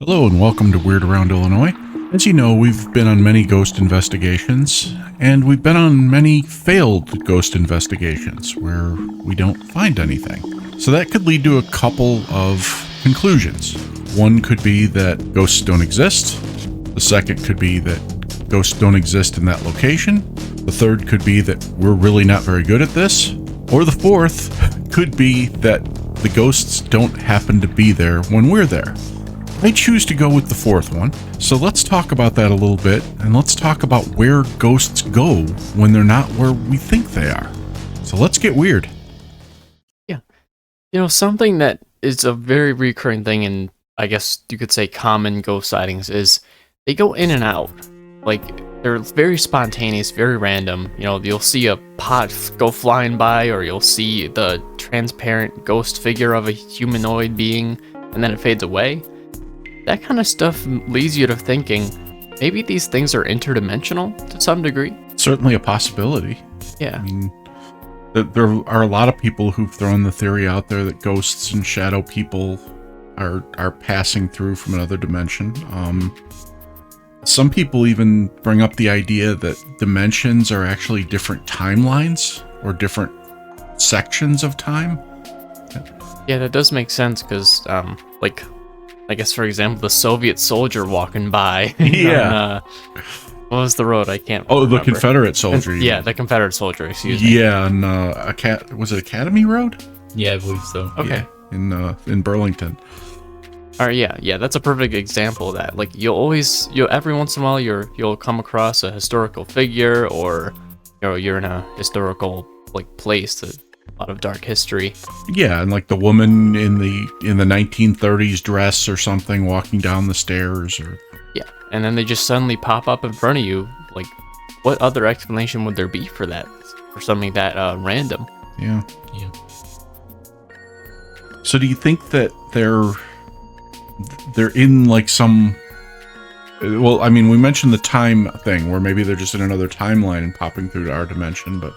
Hello and welcome to Weird Around Illinois. As you know, we've been on many ghost investigations, and we've been on many failed ghost investigations where we don't find anything. So that could lead to a couple of conclusions. One could be that ghosts don't exist. The second could be that ghosts don't exist in that location. The third could be that we're really not very good at this. Or the fourth could be that the ghosts don't happen to be there when we're there. I choose to go with the fourth one. So let's talk about that a little bit, and let's talk about where ghosts go when they're not where we think they are. So let's get weird. Yeah. Something that is a very recurring thing in, I guess you could say, common ghost sightings is they go in and out. Like, they're very spontaneous, very random. You'll see a pot go flying by, or you'll see the transparent ghost figure of a humanoid being, and then it fades away. That kind of stuff leads you to thinking, maybe these things are interdimensional to some degree. Certainly a possibility. Yeah. I mean, there are a lot of people who've thrown the theory out there that ghosts and shadow people are passing through from another dimension. Some people even bring up the idea that dimensions are actually different timelines or different sections of time. Yeah, that does make sense because, I guess, for example, the Soviet soldier walking by. Yeah. What was the road? I can't remember. remember. The Confederate soldier. Yeah, the Confederate soldier, excuse me. Yeah, and was it Academy Road? Yeah, I believe so. Okay. Yeah, in Burlington. All right, yeah, that's a perfect example of that. Like, you'll every once in a while, you'll come across a historical figure, or you're in a historical place, a lot of dark history. Yeah, and like the woman in the 1930s dress or something walking down the stairs, or yeah, and then they just suddenly pop up in front of you. Like, what other explanation would there be for that? For something that random? Yeah. Yeah. So do you think that they're in like some? Well, I mean, we mentioned the time thing, where maybe they're just in another timeline and popping through to our dimension, but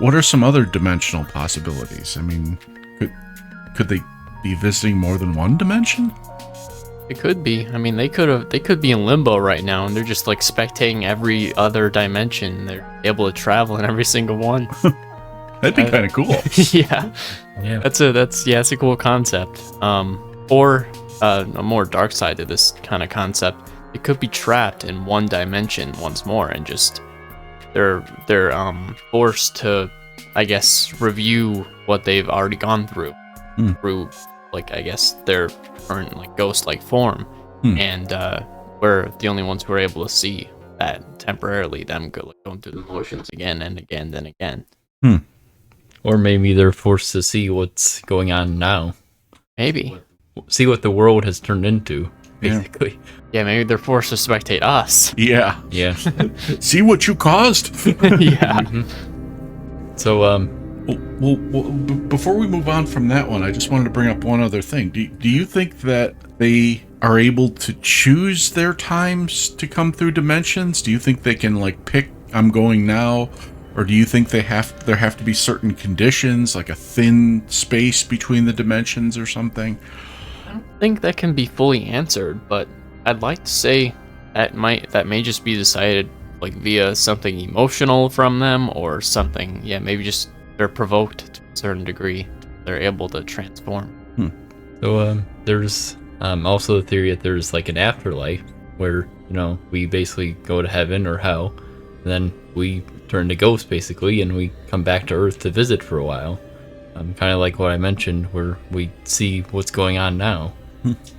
what are some other dimensional possibilities? I mean, could they be visiting more than one dimension? It could be. I mean, they could be in limbo right now, and they're just like spectating every other dimension. They're able to travel in every single one. That'd be kind of cool. Yeah. Yeah. That's a cool concept. Or a more dark side to this kind of concept. It could be trapped in one dimension once more, and just they're forced to, I guess, review what they've already gone through through, I guess, their current ghost-like form, and we're the only ones who are able to see that temporarily, them going through the motions again and again and again. Or maybe they're forced to see what's going on now. Maybe. See what the world has turned into, basically. Yeah, maybe they're forced to spectate us. Yeah. Yeah. See what you caused. Yeah. So, Well, before we move on from that one, I just wanted to bring up one other thing. Do you think that they are able to choose their times to come through dimensions? Do you think they can pick, I'm going now? Or do you think there have to be certain conditions, like a thin space between the dimensions or something? I don't think that can be fully answered, but I'd like to say that may just be decided via something emotional from them, or something. Yeah, maybe just they're provoked to a certain degree. They're able to transform. So there's also the theory that there's an afterlife where we basically go to heaven or hell, and then we turn to ghosts basically, and we come back to Earth to visit for a while. Kind of like what I mentioned, where we see what's going on now.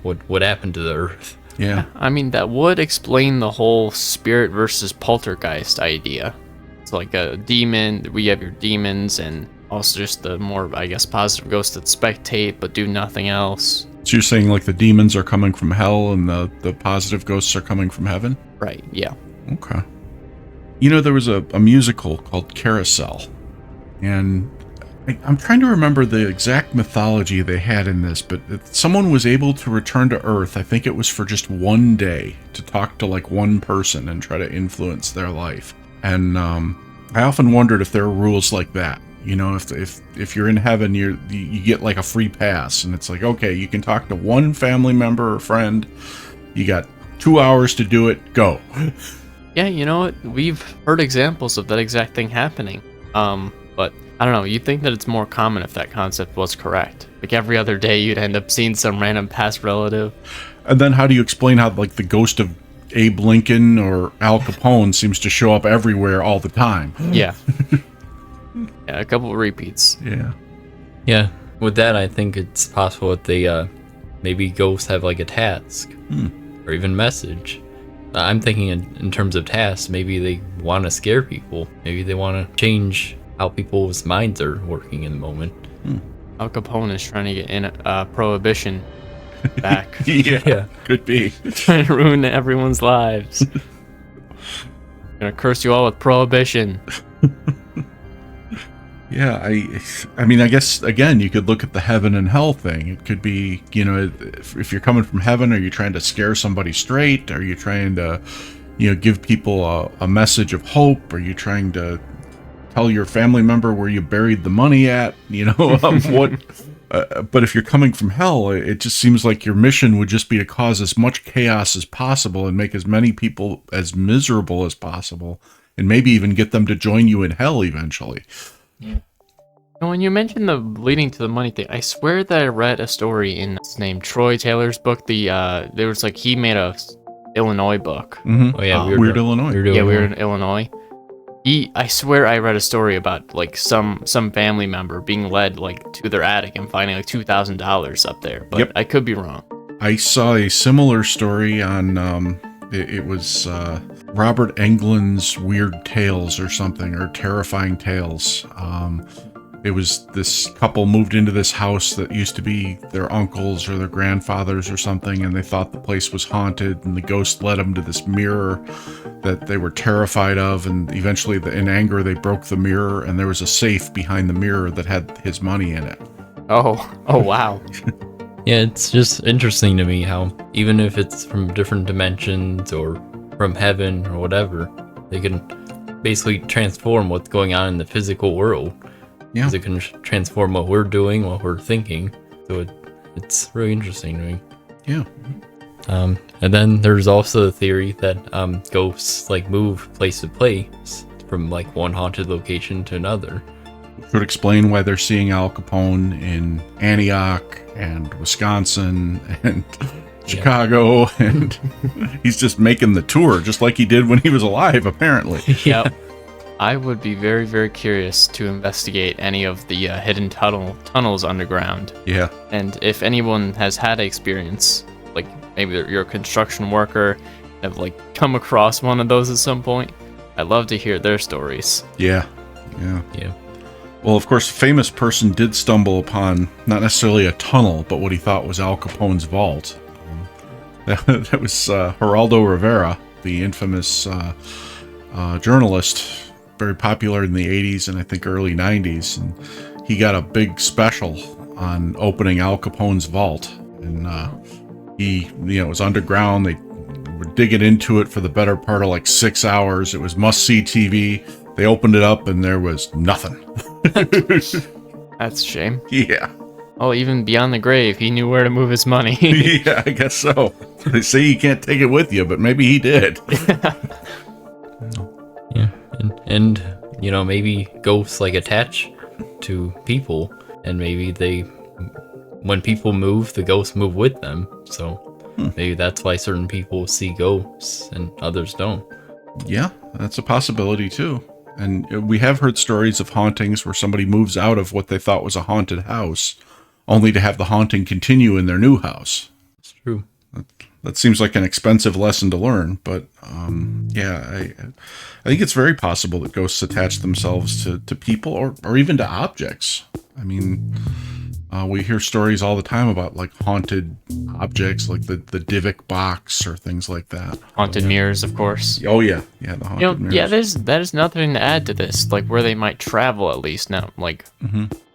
What happened to the Earth? Yeah. I mean, that would explain the whole spirit versus poltergeist idea. It's like a demon. We have your demons, and also just the more, I guess, positive ghosts that spectate but do nothing else. So you're saying the demons are coming from hell and the positive ghosts are coming from heaven? Right, yeah. Okay. There was a musical called Carousel, and I'm trying to remember the exact mythology they had in this, but someone was able to return to Earth, I think it was for just one day, to talk to one person and try to influence their life. And I often wondered if there are rules like that. If you're in heaven, you get a free pass, and it's okay, you can talk to one family member or friend, You got 2 hours to do it. Go. Yeah, you know what? We've heard examples of that exact thing happening. But I don't know. You'd think that it's more common if that concept was correct. Like every other day, you'd end up seeing some random past relative. And then how do you explain how like the ghost of Abe Lincoln or Al Capone seems to show up everywhere all the time? Yeah. Yeah, a couple of repeats. Yeah. Yeah, with that, I think it's possible that they, maybe ghosts have like a task or even message. I'm thinking in terms of tasks, maybe they want to scare people. Maybe they want to change how people's minds are working in the moment. Al Capone is trying to get in prohibition back. Yeah, could be. Trying to ruin everyone's lives. Gonna curse you all with prohibition. Yeah, I mean, I guess, again, you could look at the heaven and hell thing. It could be, you know, if you're coming from heaven, are you trying to scare somebody straight? Are you trying to, you know, give people a message of hope? Are you trying to tell your family member where you buried the money at? You know, what? But if you're coming from hell, it just seems like your mission would just be to cause as much chaos as possible and make as many people as miserable as possible, and maybe even get them to join you in hell eventually. Yeah. When you mentioned the leading to the money thing, I swear that I read a story in his name Troy Taylor's book. There was like he made a Illinois book. Mm-hmm. Oh yeah, Weird Illinois. Yeah, we were in Illinois. I swear I read a story about like some family member being led like to their attic and finding like $2,000 up there, but Yep. I could be wrong. I saw a similar story on it was Robert Englund's Weird Tales or something, or Terrifying Tales. It was this couple moved into this house that used to be their uncle's or their grandfather's or something, and they thought the place was haunted, and the ghost led them to this mirror that they were terrified of, and eventually in anger they broke the mirror, and there was a safe behind the mirror that had his money in it. Oh wow. Yeah, it's just interesting to me how even if it's from different dimensions or from heaven or whatever, they can basically transform what's going on in the physical world. Yeah. Because it can transform what we're doing, what we're thinking. So it's really interesting to me. Yeah. And then there's also the theory that ghosts like move place to place from like one haunted location to another. Could explain why they're seeing Al Capone in Antioch and Wisconsin and Chicago, and he's just making the tour just like he did when he was alive, apparently. Yep. I would be very, very curious to investigate any of the hidden tunnels underground. Yeah. And if anyone has had experience, like maybe you're a construction worker, have like come across one of those at some point, I'd love to hear their stories. Yeah. Well, of course, a famous person did stumble upon not necessarily a tunnel, but what he thought was Al Capone's vault. That was Geraldo Rivera, the infamous journalist, very popular in the 80s and I think early 90s. And he got a big special on opening Al Capone's vault. And it was underground. They were digging into it for the better part of like 6 hours. It was must-see TV. They opened it up and there was nothing. That's a shame. Yeah. Oh, even beyond the grave, he knew where to move his money. Yeah, I guess so. They say you can't take it with you, but maybe he did. Yeah, and you know, maybe ghosts like attach to people, and maybe when people move, the ghosts move with them. So maybe that's why certain people see ghosts and others don't. Yeah, that's a possibility too. And we have heard stories of hauntings where somebody moves out of what they thought was a haunted house, only to have the haunting continue in their new house. It's true. That seems like an expensive lesson to learn, but I think it's very possible that ghosts attach themselves to people or even to objects. I mean, we hear stories all the time about like haunted objects, like the Divic box or things like that. Haunted mirrors, of course. Oh yeah, the haunted mirrors. Yeah, there's nothing to add to this, like where they might travel at least. Now, like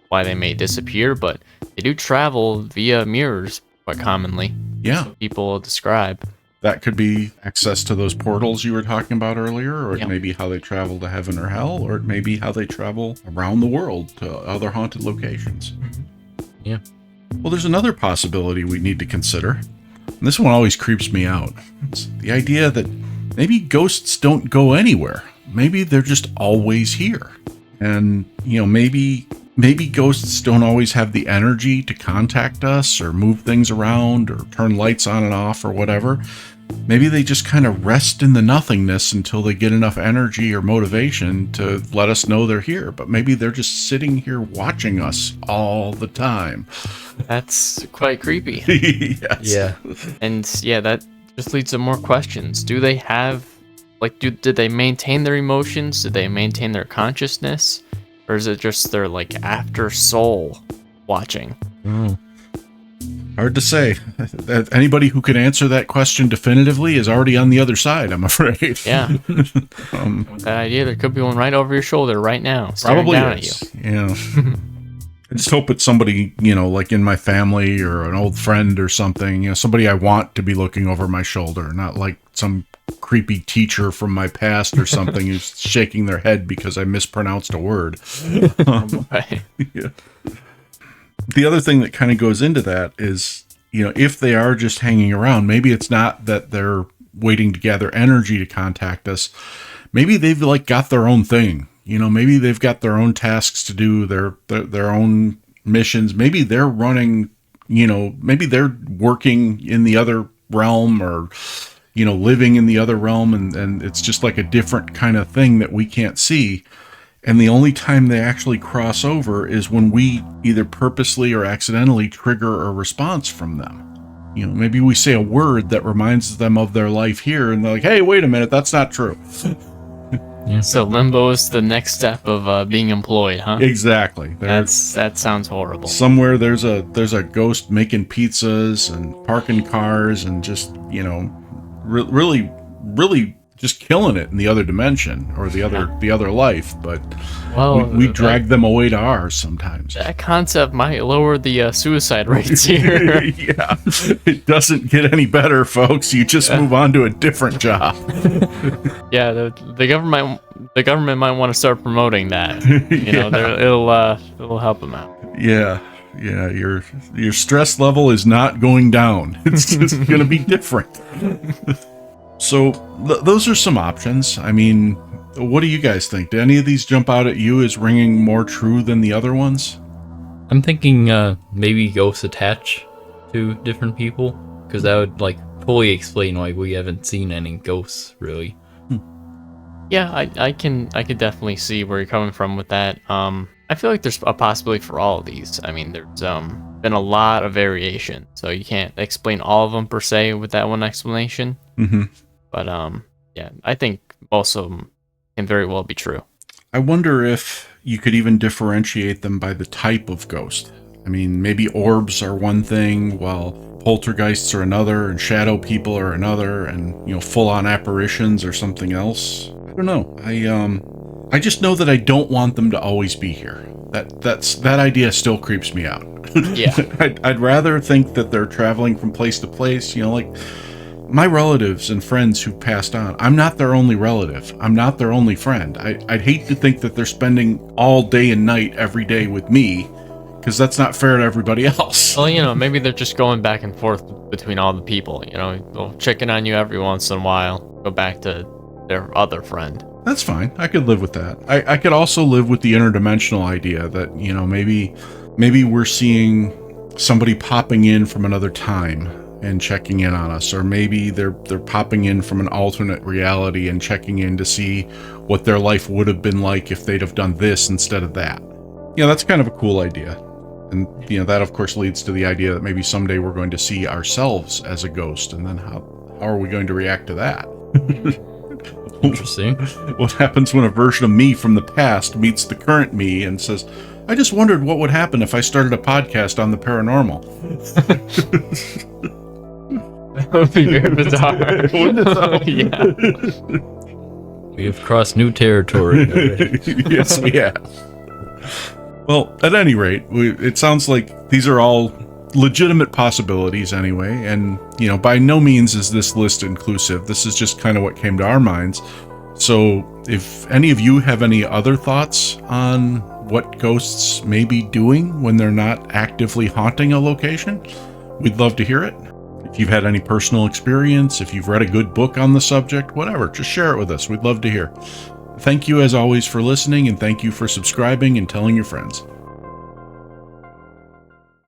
why they may disappear, but they do travel via mirrors quite commonly. Yeah. People describe. That could be access to those portals you were talking about earlier, or it may be how they travel to heaven or hell, or it may be how they travel around the world to other haunted locations. Yeah. Well, there's another possibility we need to consider. And this one always creeps me out. It's the idea that maybe ghosts don't go anywhere. Maybe they're just always here. And, maybe ghosts don't always have the energy to contact us or move things around or turn lights on and off or whatever. Maybe they just kind of rest in the nothingness until they get enough energy or motivation to let us know they're here. But maybe they're just sitting here watching us all the time. That's quite creepy. Yes. Yeah. And yeah, that just leads to more questions. Do they have, did they maintain their emotions? Did they maintain their consciousness? Or is it just their, after soul watching? Hard to say. That anybody who can answer that question definitively is already on the other side, I'm afraid. Yeah. With that idea, there could be one right over your shoulder right now, staring Probably down is. at you. Yeah. I just hope it's somebody, in my family or an old friend or something, somebody I want to be looking over my shoulder, not like some creepy teacher from my past or something who's shaking their head because I mispronounced a word. Right. Yeah. The other thing that kind of goes into that is, if they are just hanging around, maybe it's not that they're waiting to gather energy to contact us. Maybe they've got their own thing. Maybe they've got their own tasks to do, their own missions. Maybe they're running, maybe they're working in the other realm or, living in the other realm. And it's just like a different kind of thing that we can't see. And the only time they actually cross over is when we either purposely or accidentally trigger a response from them. Maybe we say a word that reminds them of their life here, and they're like, hey, wait a minute, that's not true. Yeah. So limbo is the next step of being employed, huh? Exactly. That sounds horrible. Somewhere there's a ghost making pizzas and parking cars and just, really, really just killing it in the other dimension or the other life, but we drag them away to ours sometimes. That concept might lower the suicide rates here. Yeah, it doesn't get any better, folks. You just move on to a different job. Yeah, the government might want to start promoting that. It'll help them out. Yeah. Your stress level is not going down. It's just going to be different. So those are some options. I mean, what do you guys think? Do any of these jump out at you as ringing more true than the other ones? I'm thinking maybe ghosts attach to different people, because that would fully explain why we haven't seen any ghosts really. Yeah, I could definitely see where you're coming from with that. I feel like there's a possibility for all of these. I mean, there's been a lot of variation, so you can't explain all of them per se with that one explanation. Mm-hmm. But yeah, I think most of them can very well be true. I wonder if you could even differentiate them by the type of ghost. I mean, maybe orbs are one thing, while poltergeists are another, and shadow people are another, and full-on apparitions or something else. I don't know. I just know that I don't want them to always be here. That idea still creeps me out. Yeah. I'd rather think that they're traveling from place to place, my relatives and friends who passed on. I'm not their only relative. I'm not their only friend. I'd hate to think that they're spending all day and night every day with me, because that's not fair to everybody else. Well, maybe they're just going back and forth between all the people. They'll check in on you every once in a while, go back to their other friend. That's fine. I could live with that. I could also live with the interdimensional idea that, maybe we're seeing somebody popping in from another time and checking in on us, or maybe they're popping in from an alternate reality and checking in to see what their life would have been like if they'd have done this instead of that. That's kind of a cool idea. And that of course leads to the idea that maybe someday we're going to see ourselves as a ghost, and then how are we going to react to that? Interesting. What happens when a version of me from the past meets the current me and says, I just wondered what would happen if I started a podcast on the paranormal. That would be very bizarre. Wouldn't it though? Yeah. We have crossed new territory already. Yes, we have. Well, at any rate, it sounds like these are all legitimate possibilities anyway, and by no means is this list inclusive. This is just kind of what came to our minds. So if any of you have any other thoughts on what ghosts may be doing when they're not actively haunting a location, we'd love to hear it. If you've had any personal experience, if you've read a good book on the subject, whatever, just share it with us. We'd love to hear. Thank you as always for listening, and thank you for subscribing and telling your friends.